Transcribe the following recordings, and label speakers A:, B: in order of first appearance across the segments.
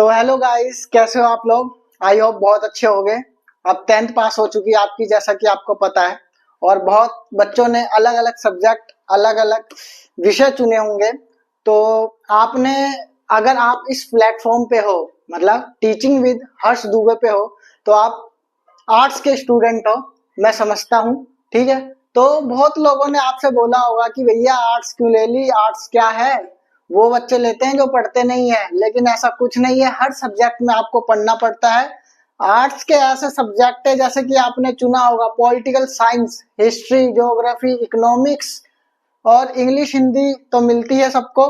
A: तो hello guys, कैसे हो आप लोग। आई होप बहुत अच्छे होंगे। अब 10th पास हो चुकी है आपकी, जैसा कि आपको पता है। और बहुत बच्चों ने अलग अलग सब्जेक्ट, अलग अलग विषय चुने होंगे। तो आपने, अगर आप इस प्लेटफॉर्म पे हो, मतलब टीचिंग विद हर्ष दुबे पे हो, तो आप आर्ट्स के स्टूडेंट हो, मैं समझता हूँ। ठीक है। तो बहुत लोगों ने आपसे बोला होगा कि भैया आर्ट्स क्यों ले ली, आर्ट्स क्या है, वो बच्चे लेते हैं जो पढ़ते नहीं है। लेकिन ऐसा कुछ नहीं है, हर सब्जेक्ट में आपको पढ़ना पड़ता है। आर्ट्स के ऐसे सब्जेक्ट है जैसे कि आपने चुना होगा political science, history, geography, economics और इंग्लिश, हिंदी तो मिलती है सबको।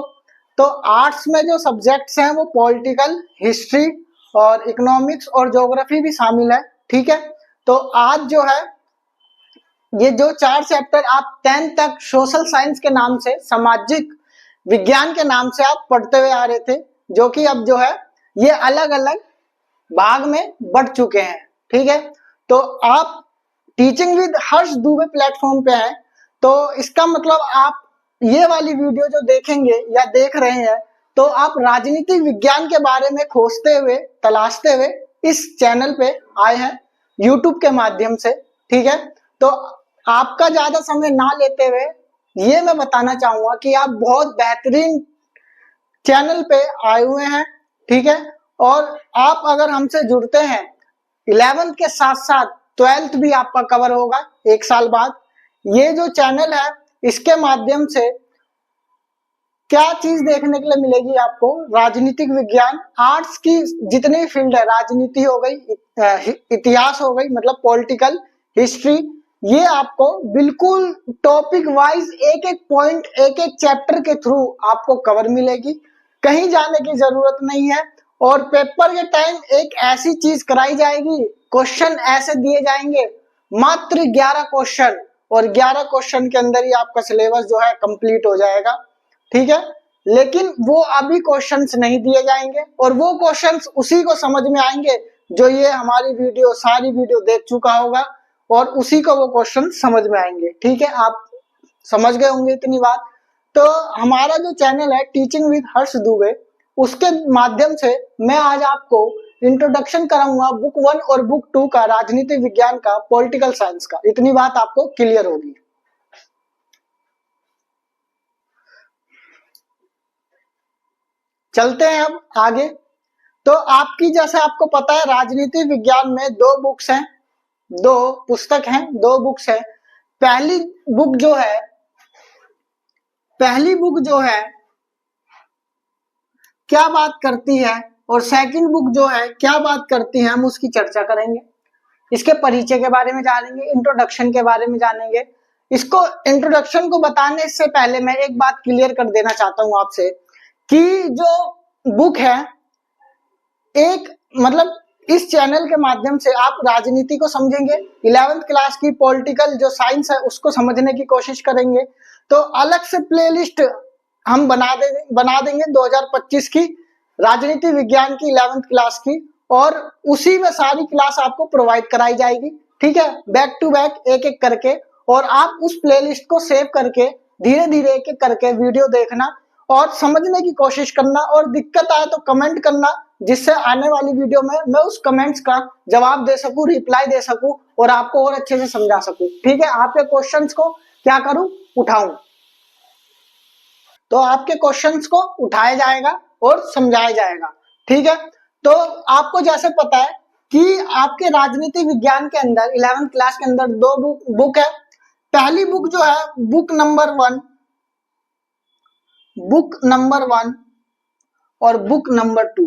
A: तो आर्ट्स में जो सब्जेक्ट्स हैं वो पॉलिटिकल, हिस्ट्री और इकोनॉमिक्स और ज्योग्राफी भी शामिल है। ठीक है। तो आज जो है ये जो 4 चैप्टर आप 10th तक सोशल साइंस के नाम से, सामाजिक विज्ञान के नाम से आप पढ़ते हुए आ रहे थे, जो कि अब जो है ये अलग अलग भाग में बढ़ चुके हैं। ठीक है। तो आप teaching with Harsh Dubey platform पे हैं, तो इसका मतलब आप ये वाली वीडियो जो देखेंगे या देख रहे हैं, तो आप राजनीतिक विज्ञान के बारे में खोजते हुए, तलाशते हुए इस चैनल पे आए हैं यूट्यूब के माध्यम से। ठीक है। तो आपका ज्यादा समय ना लेते हुए ये मैं बताना चाहूंगा कि आप बहुत बेहतरीन चैनल पे आए हुए हैं। ठीक है। और आप अगर हमसे जुड़ते हैं, 11th के साथ साथ 12th भी आपका कवर होगा 1 साल बाद। ये जो चैनल है, इसके माध्यम से क्या चीज देखने के लिए मिलेगी आपको, राजनीतिक विज्ञान, आर्ट्स की जितनी फील्ड है, राजनीति हो गई, इतिहास हो गई, मतलब पॉलिटिकल, हिस्ट्री, ये आपको बिल्कुल टॉपिक वाइज एक एक पॉइंट, एक एक चैप्टर के थ्रू आपको कवर मिलेगी। कहीं जाने की जरूरत नहीं है। और पेपर के टाइम एक ऐसी चीज कराई जाएगी, क्वेश्चन ऐसे दिए जाएंगे, मात्र 11 क्वेश्चन, और 11 क्वेश्चन के अंदर ही आपका सिलेबस जो है कंप्लीट हो जाएगा। ठीक है। लेकिन वो अभी क्वेश्चंस नहीं दिए जाएंगे, और वो क्वेश्चंस उसी को समझ में आएंगे जो ये हमारी वीडियो, सारी वीडियो देख चुका होगा, और उसी को वो क्वेश्चन समझ में आएंगे। ठीक है। आप समझ गए होंगे इतनी बात। तो हमारा जो चैनल है टीचिंग विद हर्ष दुबे, उसके माध्यम से मैं आज आपको इंट्रोडक्शन कराऊंगा बुक 1 और बुक 2 का, राजनीतिक विज्ञान का, पॉलिटिकल साइंस का। इतनी बात आपको क्लियर होगी। चलते हैं अब आगे। तो आपकी, जैसे आपको पता है, राजनीति विज्ञान में 2 बुक्स हैं, 2 पुस्तक हैं, 2 बुक्स हैं। पहली बुक जो है, पहली बुक जो है क्या बात करती है, और सेकंड बुक जो है क्या बात करती है, हम उसकी चर्चा करेंगे। इसके परिचय के बारे में जानेंगे, इंट्रोडक्शन के बारे में जानेंगे। इसको, इंट्रोडक्शन को बताने से पहले मैं एक बात क्लियर कर देना चाहता हूं आपसे कि जो बुक है, एक मतलब इस चैनल के माध्यम से आप राजनीति को समझेंगे, 11th क्लास की पॉलिटिकल जो साइंस है उसको समझने की कोशिश करेंगे। तो अलग से प्लेलिस्ट हम बना देंगे 2025 की राजनीति विज्ञान की 11th क्लास की, और उसी में सारी क्लास आपको प्रोवाइड कराई जाएगी। ठीक है। बैक टू बैक, एक एक करके, और आप उस प्लेलिस्ट को सेव करके धीरे धीरे एक एक करके वीडियो देखना और समझने की कोशिश करना, और दिक्कत आए तो कमेंट करना, जिससे आने वाली वीडियो में मैं उस कमेंट्स का जवाब दे सकूं, रिप्लाई दे सकूं, और आपको और अच्छे से समझा सकूं। ठीक है। आपके क्वेश्चंस को क्या करूं, उठाऊं। तो आपके क्वेश्चंस को उठाया जाएगा और समझाया जाएगा। ठीक है। तो आपको जैसे पता है कि आपके राजनीति विज्ञान के अंदर 11th क्लास के अंदर 2 बुक है। पहली बुक जो है, बुक नंबर 1, बुक नंबर 1 और book number 2।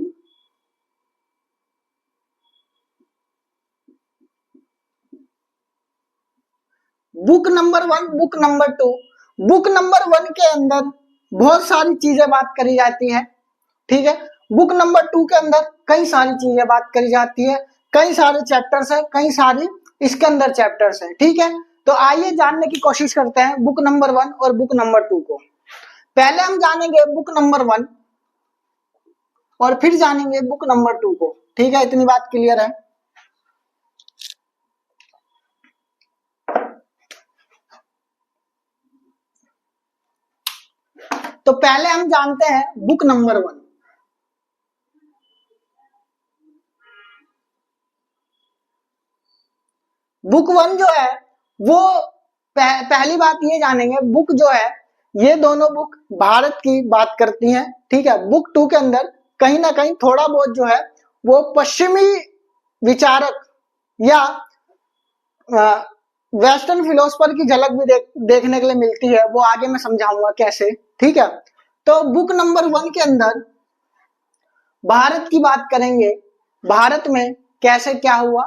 A: Book number 1, book number 2। Book number 1 के अंदर बहुत सारी चीजें बात करी जाती हैं। ठीक है। बुक नंबर 2 के अंदर कई सारी चीजें बात करी जाती है, कई सारे चैप्टर्स है, कई सारी इसके अंदर चैप्टर्स है। ठीक है। तो आइए जानने की कोशिश करते हैं बुक नंबर 1 और बुक नंबर 2 को। पहले हम जानेंगे बुक नंबर 1 और फिर जानेंगे बुक नंबर 2 को। ठीक है। इतनी बात क्लियर है। तो पहले हम जानते हैं बुक नंबर 1। बुक 1 जो है वो पहली बात ये जानेंगे, बुक जो है ये दोनों बुक भारत की बात करती हैं, ठीक है। बुक 2 के अंदर कहीं ना कहीं थोड़ा बहुत जो है वो पश्चिमी विचारक या वेस्टर्न फिलोसफर की झलक भी देखने के लिए मिलती है, वो आगे मैं समझाऊंगा कैसे, ठीक है। तो बुक नंबर 1 के अंदर भारत की बात करेंगे, भारत में कैसे क्या हुआ,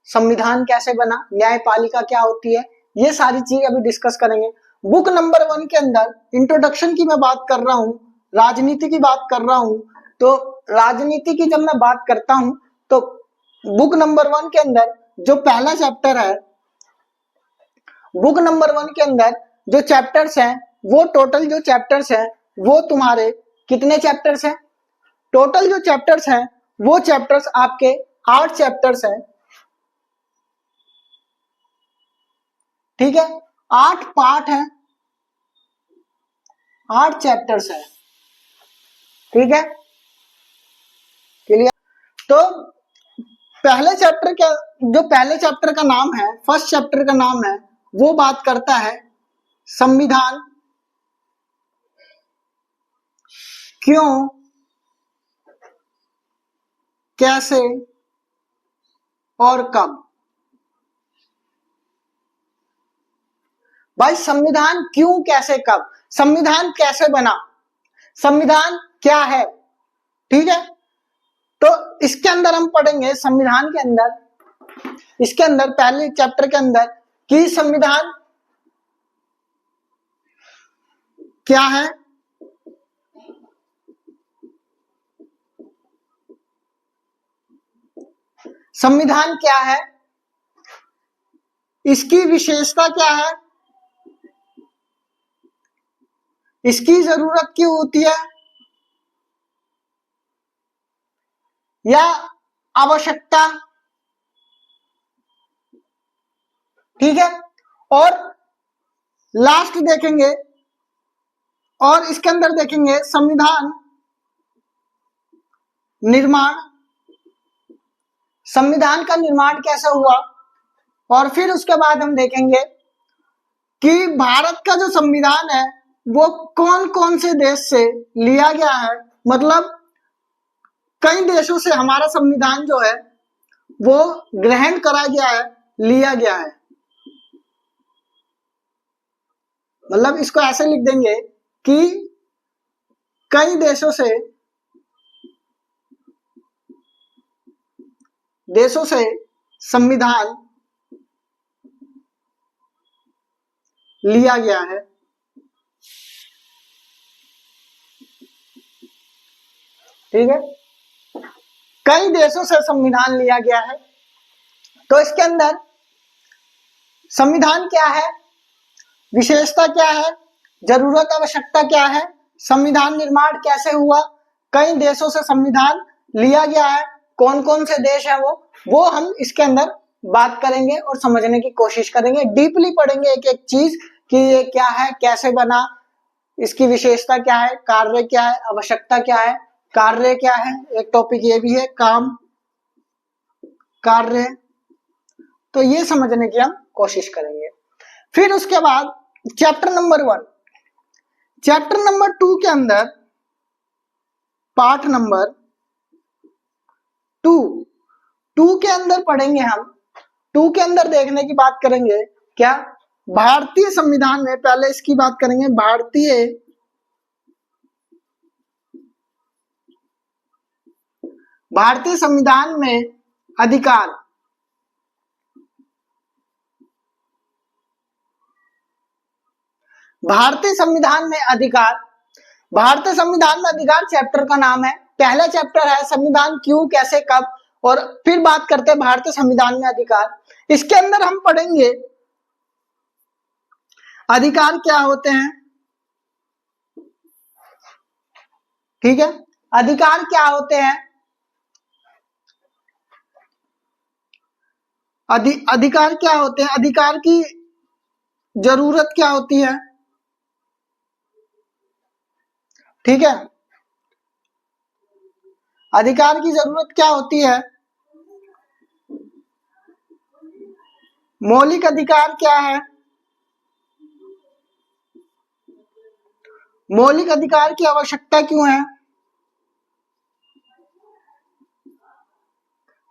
A: संविधान कैसे बना, न्यायपालिका क्या होती है, ये सारी चीज अभी डिस्कस करेंगे। बुक नंबर 1 के अंदर इंट्रोडक्शन की मैं बात कर रहा हूँ, राजनीति की बात कर रहा हूँ। तो राजनीति की जब मैं बात करता हूँ तो बुक नंबर 1 के अंदर जो पहला चैप्टर है, बुक नंबर 1 के अंदर जो चैप्टर्स हैं वो टोटल जो चैप्टर्स हैं वो तुम्हारे कितने चैप्टर्स हैं, टोटल जो चैप्टर्स हैं वो चैप्टर्स आपके 8 चैप्टर्स हैं, ठीक है। 8 पार्ट हैं, 8 चैप्टर्स हैं, ठीक है, क्लियर। तो पहले चैप्टर का नाम है, फर्स्ट चैप्टर का नाम है, वो बात करता है संविधान क्यों, कैसे और कब। भाई संविधान क्यों, कैसे, कब, संविधान कैसे बना, संविधान क्या है, ठीक है। तो इसके अंदर हम पढ़ेंगे, संविधान के अंदर, इसके अंदर पहले चैप्टर के अंदर कि संविधान क्या है, संविधान क्या है, इसकी विशेषता क्या है, इसकी जरूरत क्यों होती है या आवश्यकता, ठीक है। और लास्ट देखेंगे, और इसके अंदर देखेंगे संविधान निर्माण, संविधान का निर्माण कैसे हुआ, और फिर उसके बाद हम देखेंगे कि भारत का जो संविधान है वो कौन कौन से देश से लिया गया है, मतलब कई देशों से हमारा संविधान जो है वो ग्रहण करा गया है, लिया गया है। मतलब इसको ऐसे लिख देंगे कि कई देशों से संविधान लिया गया है, ठीक है, कई देशों से संविधान लिया गया है। तो इसके अंदर संविधान क्या है, विशेषता क्या है, जरूरत आवश्यकता क्या है, संविधान निर्माण कैसे हुआ, कई देशों से संविधान लिया गया है, कौन कौन से देश है वो हम इसके अंदर बात करेंगे और समझने की कोशिश करेंगे, डीपली पढ़ेंगे एक एक चीज कि ये क्या है, कैसे बना, इसकी विशेषता क्या है, कार्य क्या है, आवश्यकता क्या है, कार्य क्या है, एक टॉपिक ये भी है काम, कार्य, तो ये समझने की हम कोशिश करेंगे। फिर उसके बाद चैप्टर नंबर 1, चैप्टर नंबर 2 के अंदर पार्ट नंबर 2 के अंदर पढ़ेंगे हम, 2 के अंदर देखने की बात करेंगे क्या, भारतीय संविधान में, पहले इसकी बात करेंगे, भारतीय संविधान में अधिकार, भारतीय संविधान में अधिकार, भारतीय संविधान में अधिकार चैप्टर का नाम है, पहला चैप्टर है संविधान क्यों, कैसे, कब, और फिर बात करते हैं भारतीय संविधान में अधिकार। इसके अंदर हम पढ़ेंगे अधिकार क्या होते हैं, ठीक है, अधिकार क्या होते हैं, अधिकार क्या होते हैं, अधिकार की जरूरत क्या होती है, ठीक है, अधिकार की जरूरत क्या होती है? मौलिक अधिकार क्या है? मौलिक अधिकार की आवश्यकता क्यों है?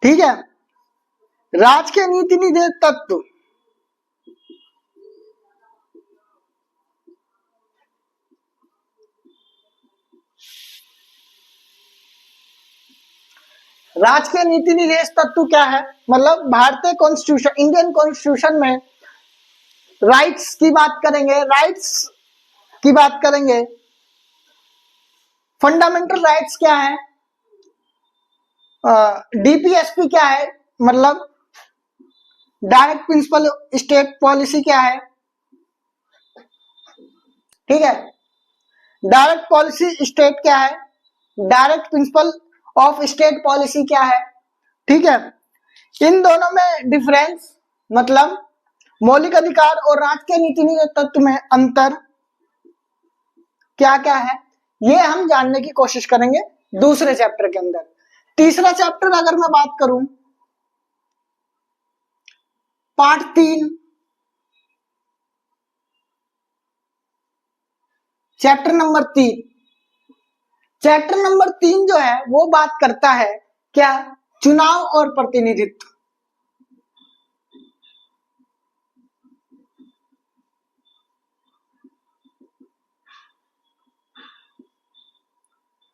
A: ठीक है। राज्य के नीति निर्देश तत्व, राज्य के नीति निर्देश तत्व क्या है? मतलब भारतीय कॉन्स्टिट्यूशन, इंडियन कॉन्स्टिट्यूशन में राइट्स की बात करेंगे, राइट्स की बात करेंगे। फंडामेंटल राइट्स क्या है? डीपीएसपी क्या है? मतलब डायरेक्ट प्रिंसिपल स्टेट पॉलिसी क्या है? ठीक है। डायरेक्ट पॉलिसी स्टेट क्या है? Direct principle of state policy क्या है? ठीक है। इन दोनों में डिफरेंस, मतलब मौलिक अधिकार और राज्य के नीति निर्देश तत्व में अंतर क्या क्या है, ये हम जानने की कोशिश करेंगे दूसरे चैप्टर के अंदर। तीसरा चैप्टर अगर मैं बात करूं, part 3, chapter number 3। Chapter number 3 जो है वो बात करता है क्या? चुनाव और प्रतिनिधित्व।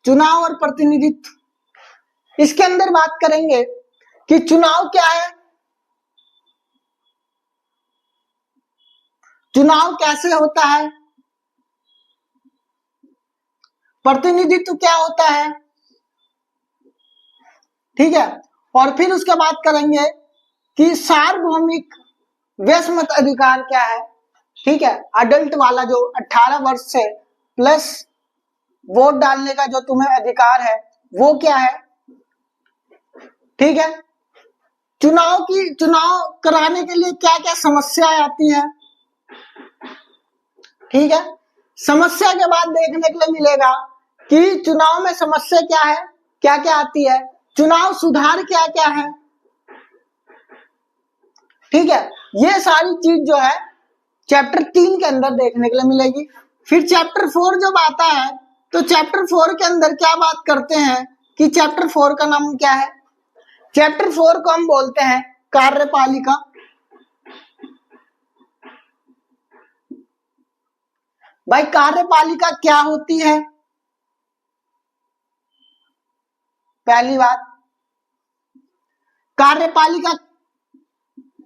A: चुनाव और प्रतिनिधित्व, इसके अंदर बात करेंगे कि चुनाव क्या है, चुनाव कैसे होता है, प्रतिनिधित्व क्या होता है। ठीक है। और फिर उसके बाद करेंगे कि सार्वभौमिक वयस्क अधिकार क्या है। ठीक है। अडल्ट वाला जो 18 वर्ष से प्लस वोट डालने का जो तुम्हें अधिकार है वो क्या है। ठीक है। चुनाव कराने के लिए क्या क्या समस्याएं आती है। ठीक है। समस्या के बाद देखने के लिए मिलेगा कि चुनाव में समस्या क्या है, क्या क्या आती है, चुनाव सुधार क्या क्या है। ठीक है। ये सारी चीज जो है चैप्टर 3 के अंदर देखने के लिए मिलेगी। फिर चैप्टर 4 जब आता है तो चैप्टर 4 के अंदर क्या बात करते हैं कि चैप्टर 4 का नाम क्या है? चैप्टर 4 को हम बोलते हैं कार्यपालिका। भाई कार्यपालिका क्या होती है? पहली बात, कार्यपालिका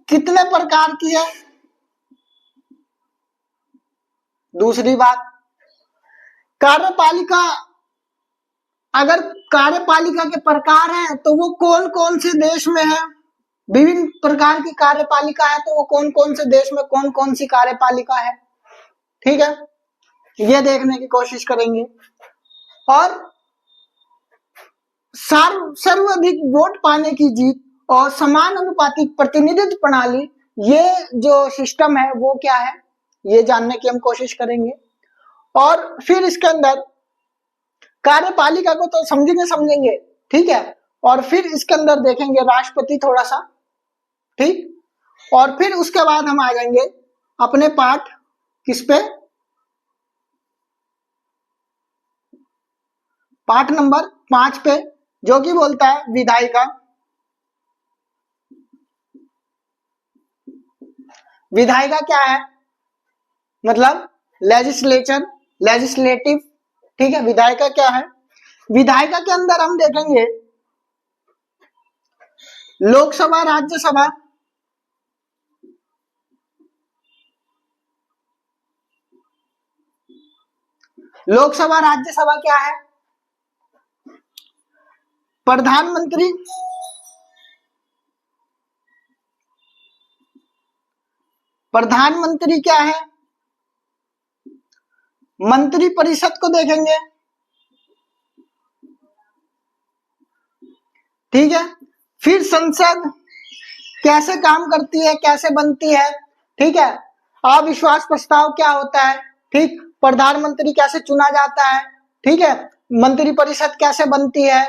A: कितने प्रकार की है? दूसरी बात, कार्यपालिका, अगर कार्यपालिका के प्रकार हैं तो वो कौन कौन से देश में है? विभिन्न प्रकार की कार्यपालिका है तो वो कौन कौन से देश में कौन कौन सी कार्यपालिका है। ठीक है। ये देखने की कोशिश करेंगे। और सर्वाधिक वोट पाने की जीत और समान अनुपातिक प्रतिनिधित्व प्रणाली, ये जो सिस्टम है वो क्या है, ये जानने की हम कोशिश करेंगे। और फिर इसके अंदर कार्यपालिका को तो समझेंगे। ठीक है। और फिर इसके अंदर देखेंगे राष्ट्रपति थोड़ा सा। ठीक। और फिर उसके बाद हम आ जाएंगे अपने पाठ किस पे, पाठ नंबर 5 पे, जो कि बोलता है विधायिका। विधायिका क्या है? मतलब लेजिस्लेचर, लेजिस्लेटिव। ठीक है। विधायिका क्या है? विधायिका के अंदर हम देखेंगे लोकसभा, राज्यसभा, लोकसभा राज्यसभा क्या है? प्रधानमंत्री, प्रधानमंत्री क्या है? मंत्री परिषद को देखेंगे। ठीक है। फिर संसद कैसे काम करती है, कैसे बनती है। ठीक है। अविश्वास प्रस्ताव क्या होता है। ठीक। प्रधानमंत्री कैसे चुना जाता है। ठीक है। मंत्री परिषद कैसे बनती है,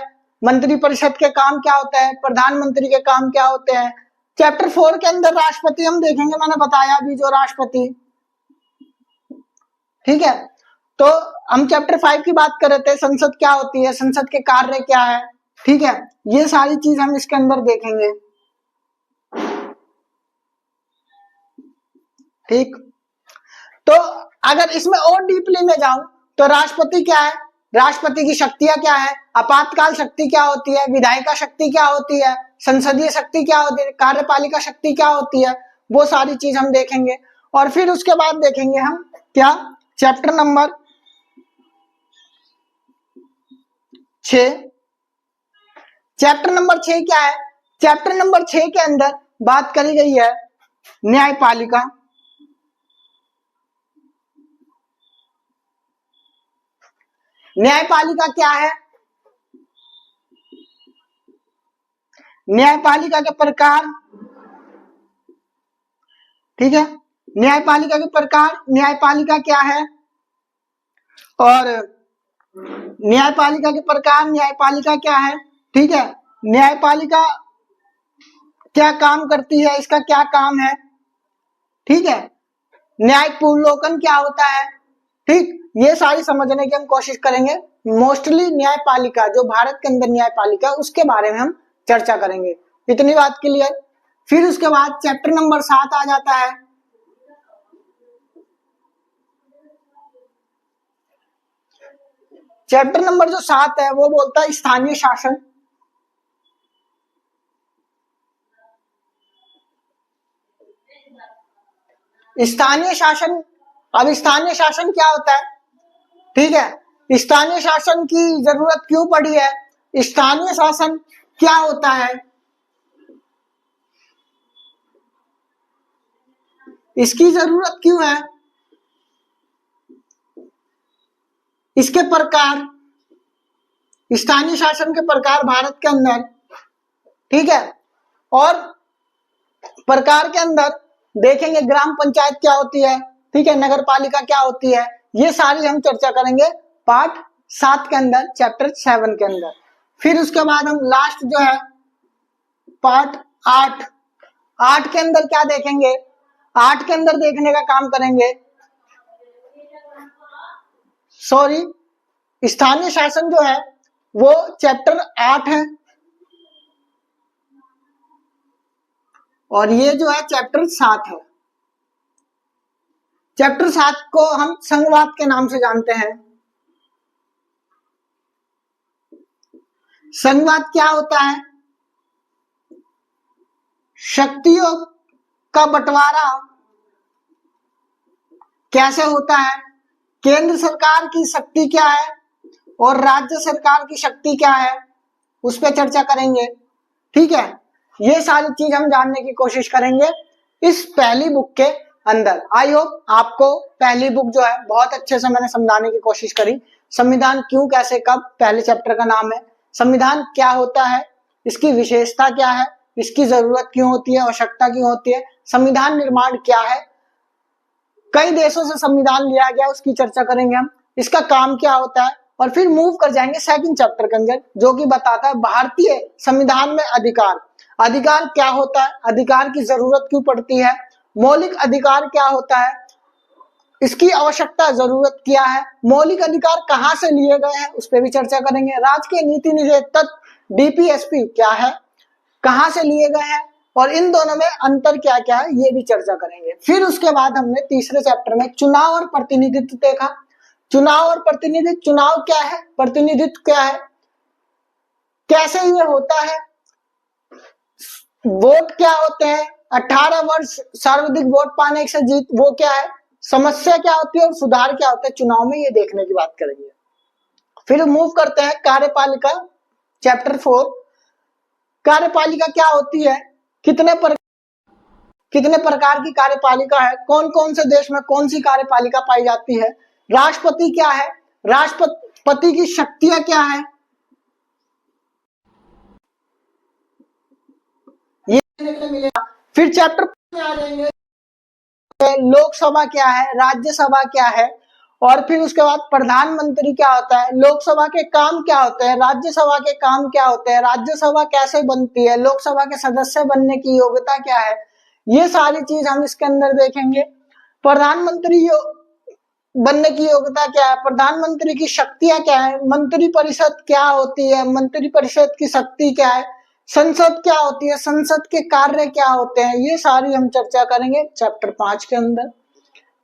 A: मंत्रिपरिषद के काम क्या होते हैं, प्रधानमंत्री के काम क्या होते हैं। चैप्टर 4 के अंदर राष्ट्रपति हम देखेंगे, मैंने बताया अभी जो राष्ट्रपति, ठीक है। तो हम चैप्टर 5 की बात कर रहे थे, संसद क्या होती है, संसद के कार्य क्या है, ठीक है। ये सारी चीज हम इसके अंदर देखेंगे, ठीक। तो अगर इसमें और डीपली में जाऊं तो राष्ट्रपति क्या है, राष्ट्रपति की शक्तियां क्या है, आपातकाल शक्ति क्या होती है, विधायिका शक्ति क्या होती है, संसदीय शक्ति क्या होती है, कार्यपालिका शक्ति क्या होती है, वो सारी चीज हम देखेंगे। और फिर उसके बाद देखेंगे हम क्या, चैप्टर नंबर 6। चैप्टर नंबर 6 क्या है, चैप्टर नंबर 6 के अंदर बात करी गई है न्यायपालिका। न्यायपालिका क्या है, न्यायपालिका के प्रकार, ठीक है। न्यायपालिका के प्रकार, न्यायपालिका क्या है, और न्यायपालिका के प्रकार, न्यायपालिका क्या है, ठीक है। न्यायपालिका क्या काम करती है, इसका क्या काम है, ठीक है। न्यायिक पूर्वलोकन क्या होता है, ठीक। ये सारी समझने की हम कोशिश करेंगे। मोस्टली न्यायपालिका, जो भारत के अंदर न्यायपालिका, उसके बारे में हम चर्चा करेंगे। इतनी बात क्लियर। फिर उसके बाद चैप्टर नंबर 7 आ जाता है। चैप्टर नंबर जो 7 है वो बोलता है स्थानीय शासन। स्थानीय शासन, अब स्थानीय शासन क्या होता है, ठीक है। स्थानीय शासन की जरूरत क्यों पड़ी है, स्थानीय शासन क्या होता है, इसकी जरूरत क्यों है, इसके प्रकार, स्थानीय शासन के प्रकार भारत के अंदर, ठीक है। और प्रकार के अंदर देखेंगे ग्राम पंचायत क्या होती है, ठीक है, नगर पालिका क्या होती है, ये सारी हम चर्चा करेंगे पार्ट 7 के अंदर, चैप्टर 7 के अंदर। फिर उसके बाद हम लास्ट जो है पार्ट 8 के अंदर क्या देखेंगे, 8 के अंदर देखने का काम करेंगे, सॉरी, स्थानीय शासन जो है वो चैप्टर 8 है, और ये जो है चैप्टर 7 है। चैप्टर 7 को हम संघवाद के नाम से जानते हैं। संघवाद क्या होता है, शक्तियों का बंटवारा कैसे होता है, केंद्र सरकार की शक्ति क्या है और राज्य सरकार की शक्ति क्या है, उस पर चर्चा करेंगे, ठीक है। ये सारी चीज हम जानने की कोशिश करेंगे इस पहली बुक के अंदर। आई होप आपको पहली बुक जो है बहुत अच्छे से मैंने समझाने की कोशिश करी। संविधान क्यों, कैसे, कब, पहले चैप्टर का नाम है। संविधान क्या होता है, इसकी विशेषता क्या है, इसकी जरूरत क्यों होती है, आवश्यकता क्यों होती है, संविधान निर्माण क्या है, कई देशों से संविधान लिया गया उसकी चर्चा करेंगे हम, इसका काम क्या होता है। और फिर मूव कर जाएंगे सेकंड चैप्टर के अंदर, जो कि बताता है भारतीय संविधान में अधिकार, अधिकार क्या होता है, अधिकार की जरूरत क्यों पड़ती है, मौलिक अधिकार क्या होता है, इसकी आवश्यकता, जरूरत क्या है, मौलिक अधिकार कहाँ से लिए गए हैं, उस पर भी चर्चा करेंगे। राजकीय नीति निर्देशक तत्व डीपीएसपी क्या है, कहाँ से लिए गए हैं, और इन दोनों में अंतर क्या क्या है, ये भी चर्चा करेंगे। फिर उसके बाद हमने तीसरे चैप्टर में चुनाव और प्रतिनिधित्व देखा। चुनाव और प्रतिनिधित्व, चुनाव क्या है, प्रतिनिधित्व क्या है, कैसे ये होता है, वोट क्या होते हैं, 18 वर्ष सर्वाधिक वोट पाने से जीत, वो क्या है, समस्या क्या होती है और सुधार क्या होता है चुनाव में, ये देखने की बात करेंगे। फिर मूव करते हैं कार्यपालिका, चैप्टर 4। कार्यपालिका क्या होती है, कितने प्रकार की कार्यपालिका है, कौन कौन से देश में कौन सी कार्यपालिका पाई जाती है, राष्ट्रपति क्या है, राष्ट्रपति की शक्तियां क्या है, ये मिलेगा। फिर चैप्टर में आ जाएंगे लोकसभा क्या है, राज्यसभा क्या है, और फिर उसके बाद प्रधानमंत्री क्या होता है, लोकसभा के काम क्या होते हैं, राज्यसभा के काम क्या होते हैं, राज्यसभा कैसे बनती है, लोकसभा के सदस्य बनने की योग्यता क्या है, ये सारी चीज हम इसके अंदर देखेंगे। प्रधानमंत्री बनने की योग्यता क्या है, प्रधानमंत्री की शक्तियां क्या है, मंत्री परिषद क्या होती है, मंत्री परिषद की शक्ति क्या है, संसद क्या होती है, संसद के कार्य क्या होते हैं, ये सारी हम चर्चा करेंगे चैप्टर 5 के अंदर।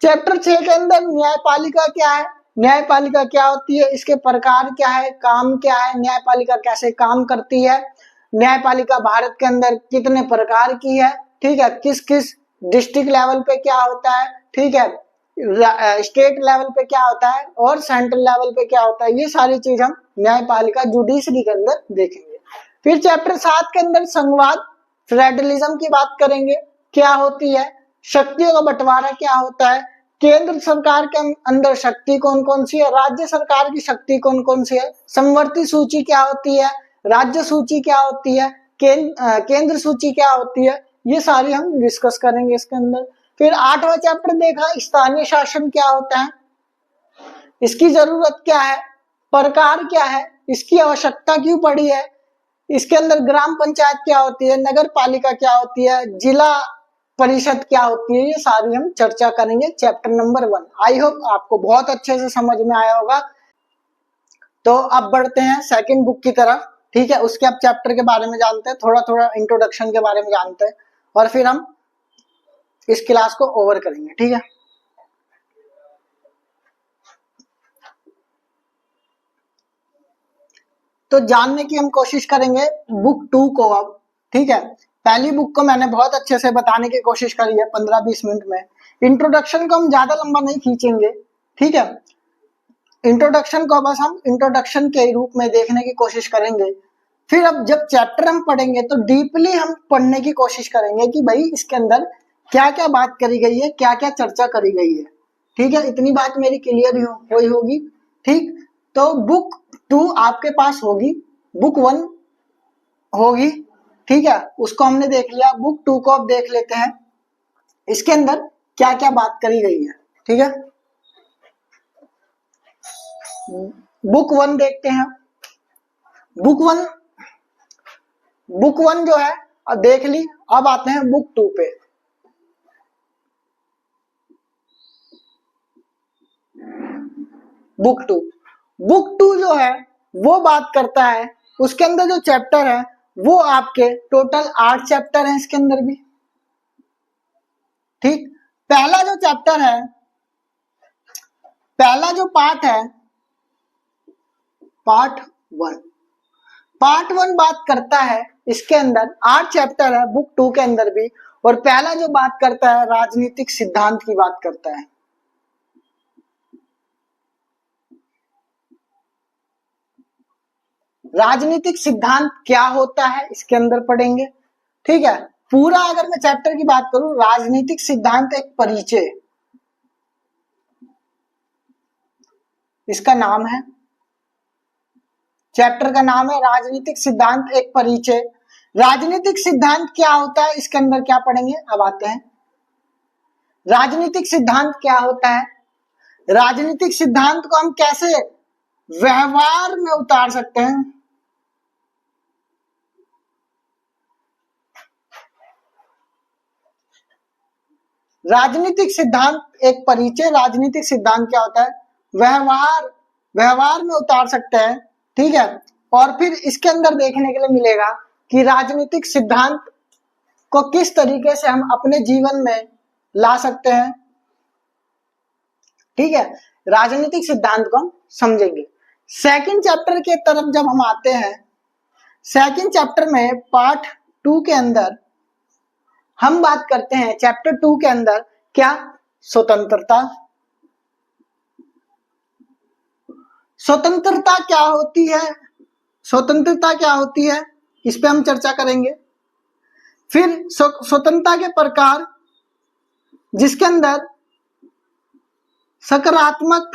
A: चैप्टर 6 के अंदर न्यायपालिका क्या है, न्यायपालिका क्या होती है, इसके प्रकार क्या है, काम क्या है, न्यायपालिका कैसे काम करती है, न्यायपालिका भारत के अंदर कितने प्रकार की है, ठीक है, किस किस डिस्ट्रिक्ट लेवल पे क्या होता है, ठीक है, स्टेट लेवल पे क्या होता है और सेंट्रल लेवल पे क्या होता है, ये सारी चीज हम न्यायपालिका जुडिशरी के अंदर देखेंगे। फिर चैप्टर 7 के अंदर संवाद फेडरलिज्म की बात करेंगे, क्या होती है, शक्तियों का बंटवारा क्या होता है, केंद्र सरकार के अंदर शक्ति कौन कौन सी है, राज्य सरकार की शक्ति कौन कौन सी है, समवर्ती सूची क्या होती है, राज्य सूची क्या होती है, केंद्र सूची क्या होती है, ये सारी हम डिस्कस करेंगे इसके अंदर। फिर 8वां चैप्टर देखा स्थानीय शासन क्या होता है, इसकी जरूरत क्या है, प्रकार क्या है, इसकी आवश्यकता क्यों पड़ी है, इसके अंदर ग्राम पंचायत क्या होती है, नगर पालिका क्या होती है, जिला परिषद क्या होती है, ये सारी हम चर्चा करेंगे चैप्टर नंबर 1। आई होप आपको बहुत अच्छे से समझ में आया होगा। तो अब बढ़ते हैं सेकंड बुक की तरफ, ठीक है, उसके अब चैप्टर के बारे में जानते हैं, थोड़ा थोड़ा इंट्रोडक्शन के बारे में जानते हैं और फिर हम इस क्लास को ओवर करेंगे, ठीक है। तो जानने की हम कोशिश करेंगे बुक 2 को अब, ठीक है। पहली बुक को मैंने बहुत अच्छे से बताने की कोशिश करी है 15-20 मिनट में। इंट्रोडक्शन को हम ज्यादा लंबा नहीं खींचेंगे, ठीक है। इंट्रोडक्शन को बस हम इंट्रोडक्शन के रूप में देखने की कोशिश करेंगे। फिर अब जब चैप्टर हम पढ़ेंगे तो डीपली हम पढ़ने की कोशिश करेंगे कि भाई इसके अंदर क्या क्या बात करी गई है, क्या क्या चर्चा करी गई है, ठीक है। इतनी बात मेरी क्लियर हुई होगी, ठीक। तो बुक 2 आपके पास होगी, बुक 1 होगी, ठीक है, उसको हमने देख लिया। बुक 2 को अब देख लेते हैं, इसके अंदर क्या क्या बात करी गई है, ठीक है। बुक 1 देखते हैं। बुक 1 जो है अब देख ली, अब आते हैं बुक 2 पे। बुक 2 जो है वो बात करता है, उसके अंदर जो चैप्टर है वो आपके टोटल 8 चैप्टर हैं इसके अंदर भी, ठीक। पहला जो चैप्टर है, पहला जो पार्ट है पार्ट 1 बात करता है, इसके अंदर 8 चैप्टर है बुक 2 के अंदर भी, और पहला जो बात करता है राजनीतिक सिद्धांत की बात करता है। राजनीतिक सिद्धांत क्या होता है इसके अंदर पढ़ेंगे, ठीक है। पूरा अगर मैं चैप्टर की बात करूं, राजनीतिक सिद्धांत एक परिचय, इसका नाम है, चैप्टर का नाम है राजनीतिक सिद्धांत एक परिचय। राजनीतिक सिद्धांत क्या होता है इसके अंदर क्या पढ़ेंगे, अब आते हैं राजनीतिक सिद्धांत क्या होता है। राजनीतिक सिद्धांत को हम कैसे व्यवहार में उतार सकते हैं, राजनीतिक सिद्धांत एक परिचय, राजनीतिक सिद्धांत क्या होता है, व्यवहार में उतार सकते हैं, ठीक है। और फिर इसके अंदर देखने के लिए मिलेगा कि राजनीतिक सिद्धांत को किस तरीके से हम अपने जीवन में ला सकते हैं, ठीक है। राजनीतिक सिद्धांत को हम समझेंगे। सेकंड चैप्टर के तरफ जब हम आते हैं, सेकंड चैप्टर में पार्ट 2 के अंदर हम बात करते हैं, चैप्टर 2 के अंदर क्या, स्वतंत्रता। स्वतंत्रता क्या होती है, स्वतंत्रता क्या होती है, इस पे हम चर्चा करेंगे। फिर स्वतंत्रता के प्रकार, जिसके अंदर सकारात्मक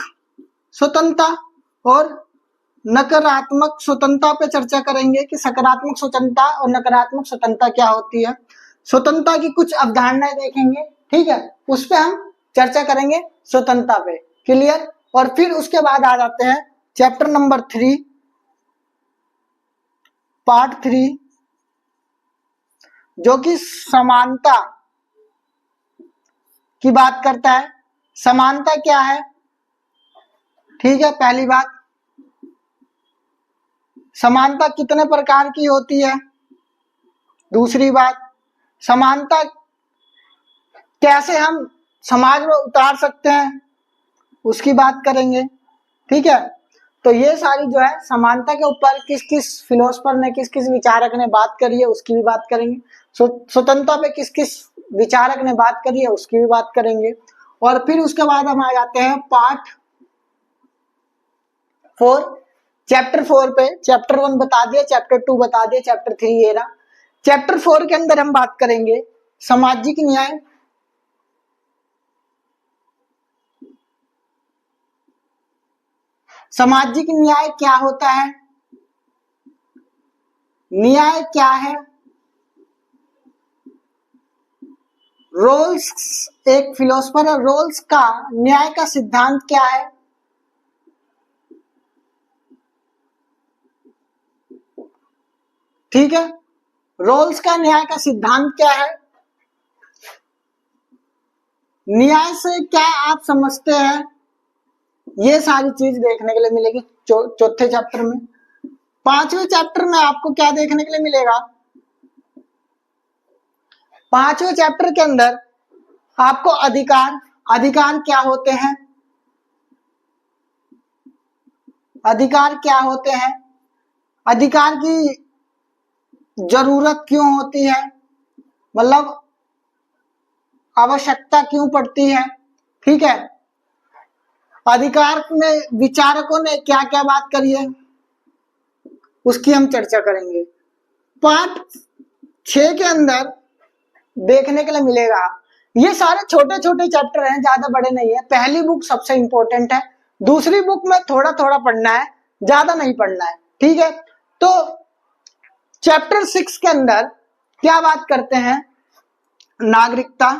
A: स्वतंत्रता और नकारात्मक स्वतंत्रता पे चर्चा करेंगे कि सकारात्मक स्वतंत्रता और नकारात्मक स्वतंत्रता क्या होती है। स्वतंत्रता की कुछ अवधारणाएं देखेंगे, ठीक है, उस पे हम चर्चा करेंगे स्वतंत्रता पे, क्लियर। और फिर उसके बाद आ जाते हैं चैप्टर नंबर 3 पार्ट 3, जो कि समानता की बात करता है। समानता क्या है? ठीक है, पहली बात, समानता कितने प्रकार की होती है। दूसरी बात, समानता कैसे हम समाज में उतार सकते हैं, उसकी बात करेंगे। ठीक है, तो ये सारी जो है समानता के ऊपर किस किस फिलोसफर ने, किस किस विचारक ने बात करी है, उसकी भी बात करेंगे। स्वतंत्रता पे किस किस विचारक ने बात करी है, उसकी भी बात करेंगे। और फिर उसके बाद हम आ जाते हैं पार्ट 4, चैप्टर 4 पे। चैप्टर 1 बता दिया, चैप्टर 2 बता दिया, चैप्टर 3 ये रहा। चैप्टर 4 के अंदर हम बात करेंगे सामाजिक न्याय। सामाजिक न्याय क्या होता है, न्याय क्या है, रोल्स, एक फिलोसफर है, रोल्स का न्याय का सिद्धांत क्या है। ठीक है, रोल्स का न्याय का सिद्धांत क्या है, न्याय से क्या आप समझते हैं, ये सारी चीज देखने के लिए मिलेगी चौथे चैप्टर में। पांचवें चैप्टर में आपको क्या देखने के लिए मिलेगा, पांचवें चैप्टर के अंदर आपको अधिकार, अधिकार क्या होते हैं, अधिकार क्या होते हैं, अधिकार की जरूरत क्यों होती है, मतलब आवश्यकता क्यों पड़ती है। ठीक है, अधिकार में विचारकों ने क्या क्या बात करी है, उसकी हम चर्चा करेंगे। पार्ट 6 के अंदर देखने के लिए मिलेगा, ये सारे छोटे छोटे चैप्टर हैं, ज्यादा बड़े नहीं है। पहली बुक सबसे इंपॉर्टेंट है, दूसरी बुक में थोड़ा थोड़ा पढ़ना है, ज्यादा नहीं पढ़ना है। ठीक है, तो चैप्टर 6 के अंदर क्या बात करते हैं, नागरिकता।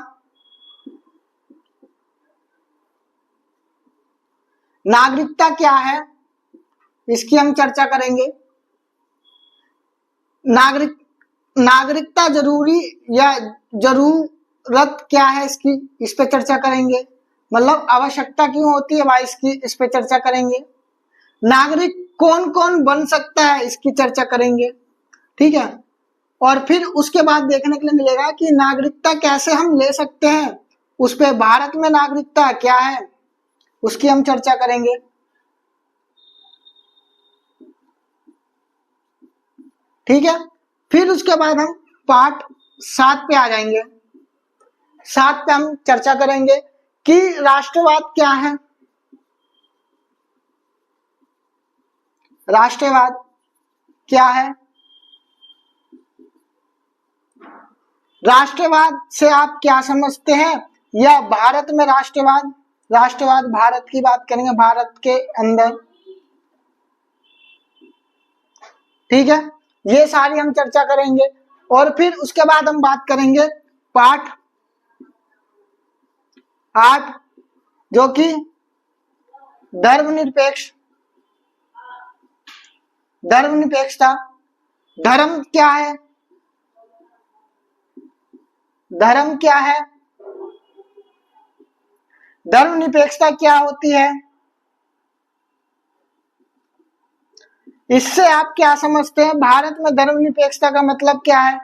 A: नागरिकता क्या है, इसकी हम चर्चा करेंगे। नागरिकता जरूरी या जरूरत क्या है इसकी, इस पे चर्चा करेंगे। मतलब आवश्यकता क्यों होती है भाई, इसकी इस पे चर्चा करेंगे। नागरिक कौन कौन बन सकता है, इसकी चर्चा करेंगे। ठीक है, और फिर उसके बाद देखने के लिए मिलेगा कि नागरिकता कैसे हम ले सकते हैं, उस पे भारत में नागरिकता क्या है, उसकी हम चर्चा करेंगे। ठीक है, फिर उसके बाद हम पार्ट 7 पे आ जाएंगे। 7 पे हम चर्चा करेंगे कि राष्ट्रवाद क्या है, राष्ट्रवाद क्या है, राष्ट्रवाद से आप क्या समझते हैं, या भारत में राष्ट्रवाद, राष्ट्रवाद भारत की बात करेंगे, भारत के अंदर। ठीक है, ये सारी हम चर्चा करेंगे। और फिर उसके बाद हम बात करेंगे पार्ट 8, जो कि धर्मनिरपेक्ष, धर्मनिरपेक्षता। धर्म क्या है, धर्म क्या है, धर्मनिरपेक्षता क्या होती है, इससे आप क्या समझते हैं, भारत में धर्मनिरपेक्षता का मतलब क्या है।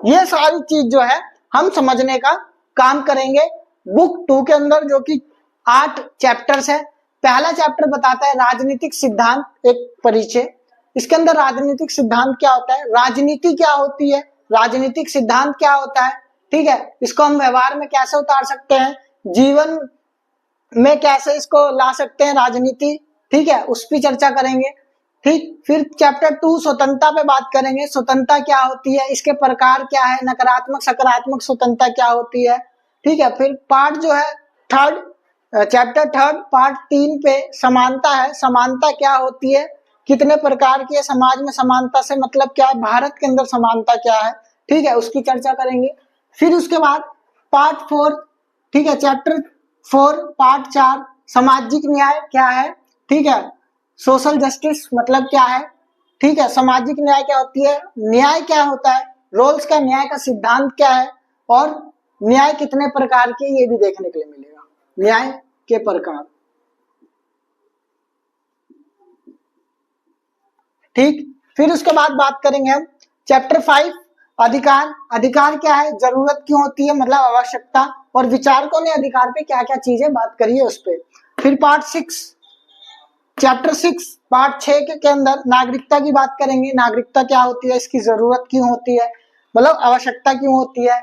A: ये सारी चीज जो है हम समझने का काम करेंगे बुक 2 के अंदर, जो कि 8 चैप्टर्स है। पहला चैप्टर बताता है राजनीतिक सिद्धांत, एक परिचय। इसके अंदर राजनीतिक सिद्धांत क्या होता है, राजनीति क्या होती है, राजनीतिक सिद्धांत क्या होता है। ठीक है, इसको हम व्यवहार में कैसे उतार सकते हैं, जीवन में कैसे इसको ला सकते हैं राजनीति। ठीक है, उस पर चर्चा करेंगे। ठीक, फिर चैप्टर 2 स्वतंत्रता पे बात करेंगे, स्वतंत्रता क्या होती है, इसके प्रकार क्या है, नकारात्मक सकारात्मक स्वतंत्रता क्या होती है। ठीक है, फिर पार्ट जो है थर्ड, चैप्टर 3 पार्ट 3 पे समानता है, समानता क्या होती है, कितने प्रकार की है, समाज में समानता से मतलब क्या है, भारत के अंदर समानता क्या है। ठीक है, उसकी चर्चा करेंगे। फिर उसके बाद पार्ट 4 ठीक है। चैप्टर 4 पार्ट 4 सामाजिक न्याय क्या है, ठीक है। सोशल जस्टिस मतलब क्या है, ठीक है। सामाजिक न्याय क्या होती है, न्याय क्या होता है, रोल्स का, न्याय का सिद्धांत क्या है, और न्याय कितने प्रकार के, ये भी देखने के लिए मिलेगा, न्याय के प्रकार, ठीक। फिर उसके बाद बात करेंगे हम चैप्टर 5 अधिकार। अधिकार क्या है, जरूरत क्यों होती है, मतलब आवश्यकता, और विचारकों ने अधिकार पे क्या क्या चीजें बात करी है उस पर। फिर पार्ट 6 चैप्टर 6 पार्ट 6 के अंदर नागरिकता की बात करेंगे। नागरिकता क्या होती है, इसकी जरूरत क्यों होती है, मतलब आवश्यकता क्यों होती है,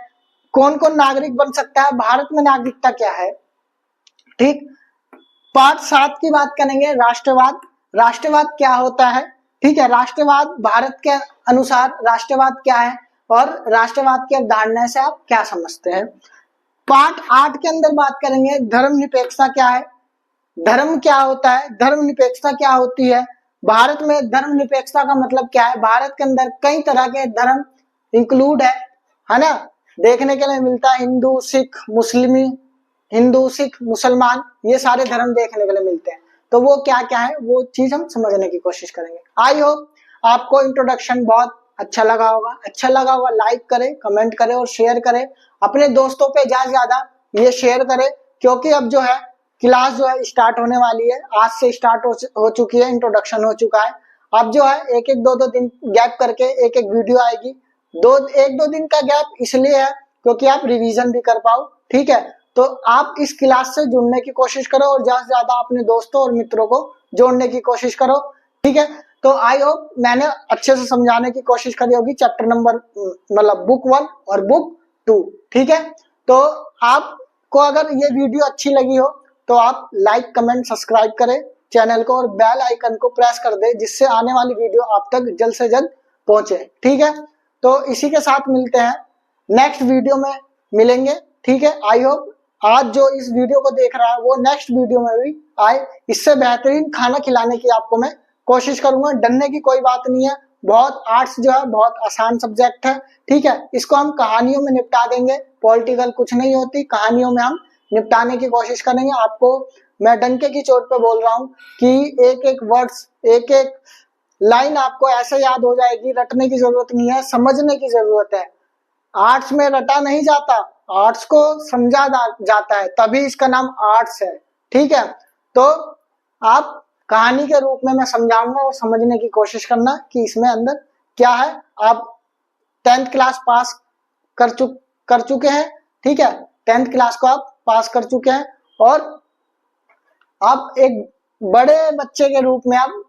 A: कौन कौन नागरिक बन सकता है, भारत में नागरिकता क्या है, ठीक। पार्ट 7 की बात करेंगे राष्ट्रवाद। राष्ट्रवाद क्या होता है, ठीक है। राष्ट्रवाद भारत के अनुसार राष्ट्रवाद क्या है, और राष्ट्रवाद की अवधारणा से आप क्या समझते हैं। पार्ट 8 के अंदर बात करेंगे धर्मनिरपेक्षता क्या है, धर्म क्या होता है, धर्मनिरपेक्षता क्या होती है, भारत में धर्मनिरपेक्षता का मतलब क्या है। भारत के अंदर कई तरह के धर्म इंक्लूड है ना, देखने के लिए मिलता है, हिंदू सिख मुस्लिमी, हिंदू सिख मुसलमान, ये सारे धर्म देखने के लिए मिलते हैं। तो वो क्या क्या है, वो चीज हम समझने की कोशिश करेंगे। आई होप आपको इंट्रोडक्शन बहुत अच्छा लगा होगा। अच्छा लगा होगा लाइक करें, कमेंट करें और शेयर करें, अपने दोस्तों पे ज्यादा ये शेयर करें, क्योंकि अब जो है क्लास जो है स्टार्ट होने वाली है, आज से स्टार्ट हो चुकी है, इंट्रोडक्शन हो चुका है। अब जो है एक एक दो दिन गैप करके एक एक वीडियो आएगी। एक दो दिन का गैप इसलिए है क्योंकि आप रिवीजन भी कर पाओ, ठीक है। तो आप इस क्लास से जुड़ने की कोशिश करो और ज्यादा से ज्यादा अपने दोस्तों और मित्रों को जोड़ने की कोशिश करो, ठीक है। तो आई होप मैंने अच्छे से समझाने की कोशिश करी होगी चैप्टर नंबर मतलब बुक 1 और बुक 2, ठीक है। तो आपको अगर ये वीडियो अच्छी लगी हो तो आप लाइक कमेंट सब्सक्राइब करें चैनल को और बेल आइकन को प्रेस कर दे, जिससे आने वाली वीडियो आप तक जल्द से जल्द पहुंचे, ठीक है। तो इसी के साथ मिलते हैं, नेक्स्ट वीडियो में मिलेंगे, ठीक है। आई होप आज जो इस वीडियो को देख रहा है वो नेक्स्ट वीडियो में भी आए, इससे बेहतरीन खाना खिलाने की आपको मैं कोशिश करूंगा। डरने की कोई बात नहीं है, बहुत आर्ट्स जो है बहुत आसान सब्जेक्ट है, ठीक है। इसको हम कहानियों में निपटा देंगे, पॉलिटिकल कुछ नहीं होती, कहानियों में हम निपटाने की कोशिश करेंगे। आपको मैं डंके की चोट पे बोल रहा हूँ कि एक एक वर्ड्स, एक एक लाइन आपको ऐसे याद हो जाएगी, रटने की जरूरत नहीं है, समझने की जरूरत है। आर्ट्स में रटा नहीं जाता, आर्ट्स को समझा जाता है, तभी इसका नाम आर्ट्स है, ठीक है। तो आप कहानी के रूप में मैं समझाऊंगा और समझने की कोशिश करना कि इसमें अंदर क्या है। आप 10th क्लास पास कर चुके हैं, ठीक है। 10th क्लास को आप पास कर चुके हैं और आप एक बड़े बच्चे के रूप में आप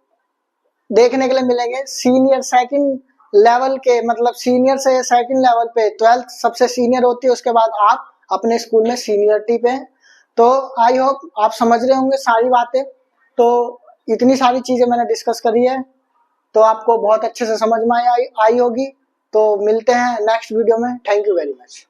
A: देखने के लिए मिलेंगे। सीनियर सेकंड लेवल के, मतलब सीनियर से सेकंड लेवल पे 12th सबसे सीनियर होती है, उसके बाद आप अपने स्कूल में सीनियरिटी पे हैं। तो आई होप आप समझ रहे होंगे सारी बातें। तो इतनी सारी चीजें मैंने डिस्कस करी है तो आपको बहुत अच्छे से समझ में आई होगी। तो मिलते हैं नेक्स्ट वीडियो में। Thank you very much.